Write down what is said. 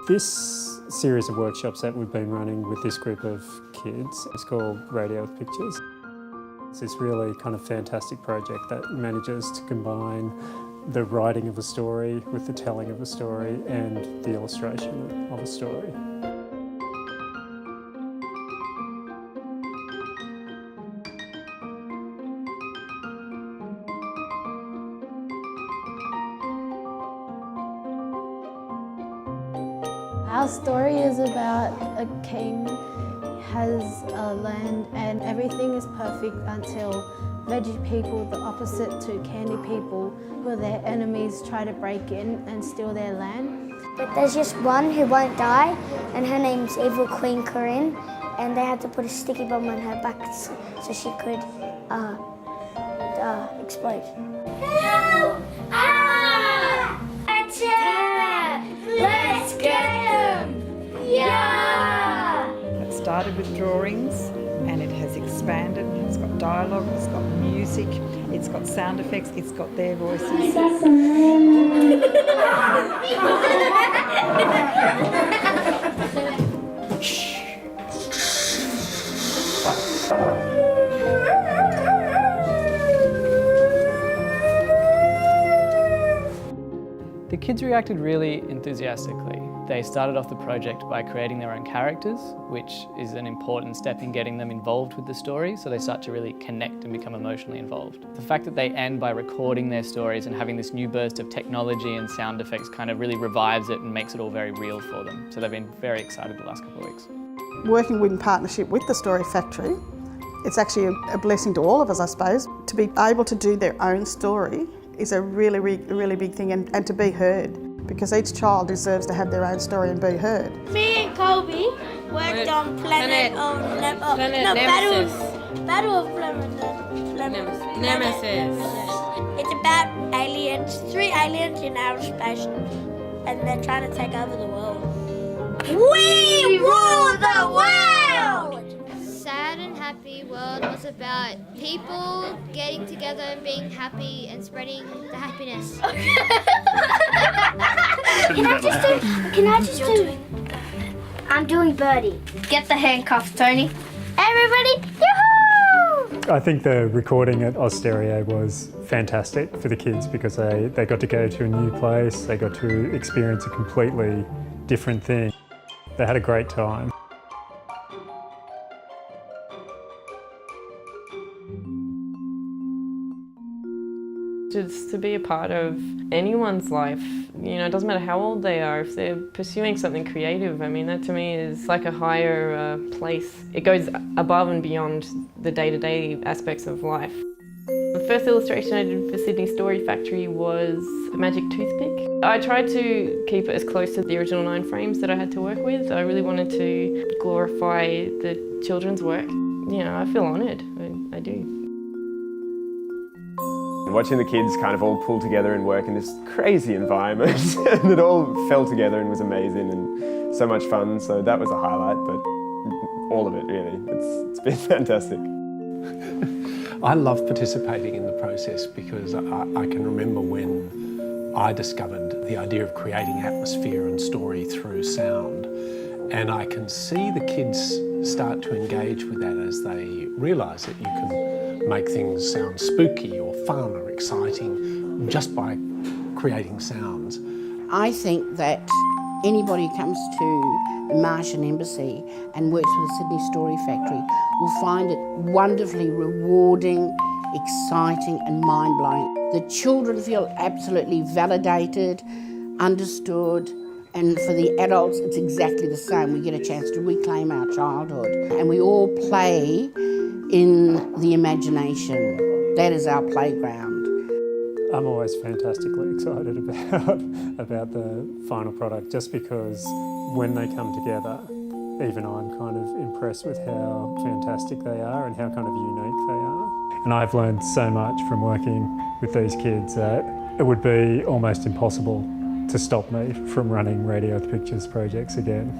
This series of workshops that we've been running with this group of kids is called Radio with Pictures. It's this really kind of fantastic project that manages to combine the writing of a story with the telling of a story and the illustration of a story. Our story is about a king has a land and everything is perfect until veggie people, the opposite to candy people, who are their enemies, try to break in and steal their land. But there's just one who won't die, and her name's Evil Queen Corinne, and they had to put a sticky bomb on her back so she could explode. Help! Ah! Attack! Let's get them! Yeah! It started with drawings and it has expanded. It's got dialogue, it's got music, it's got sound effects, it's got their voices. The kids reacted really enthusiastically. They started off the project by creating their own characters, which is an important step in getting them involved with the story, so they start to really connect and become emotionally involved. The fact that they end by recording their stories and having this new burst of technology and sound effects kind of really revives it and makes it all very real for them. So they've been very excited the last couple of weeks. Working in partnership with the Story Factory, it's actually a blessing to all of us, I suppose. To be able to do their own story is a really big thing, and to be heard, because each child deserves to have their own story and be heard. Me and Kobe worked on Battle of Nemesis. It's about aliens, 3 aliens in outer space, and they're trying to take over the world. We rule the world! Sad and Happy World was about people getting together and being happy and spreading the happiness. Can I just do? I'm doing Birdie. Get the handcuffs, Tony. Everybody, yoo-hoo! I think the recording at Austereo was fantastic for the kids because they got to go to a new place, they got to experience a completely different thing. They had a great time. Just to be a part of anyone's life, you know, it doesn't matter how old they are, if they're pursuing something creative, I mean, that to me is like a higher place. It goes above and beyond the day-to-day aspects of life. The first illustration I did for Sydney Story Factory was the magic toothpick. I tried to keep it as close to the original 9 frames that I had to work with. I really wanted to glorify the children's work. You know, I feel honoured, I do. Watching the kids kind of all pull together and work in this crazy environment and it all fell together and was amazing and so much fun, so that was a highlight, but all of it really, it's been fantastic. I love participating in the process because I can remember when I discovered the idea of creating atmosphere and story through sound, and I can see the kids start to engage with that as they realise that you can make things sound spooky or fun or exciting just by creating sounds. I think that anybody who comes to the Martian Embassy and works with the Sydney Story Factory will find it wonderfully rewarding, exciting and mind-blowing. The children feel absolutely validated, understood, and for the adults it's exactly the same. We get a chance to reclaim our childhood and we all play in the imagination. That is our playground. I'm always fantastically excited about the final product, just because when they come together, even I'm kind of impressed with how fantastic they are and how kind of unique they are. And I've learned so much from working with these kids that it would be almost impossible to stop me from running Radio with Pictures projects again.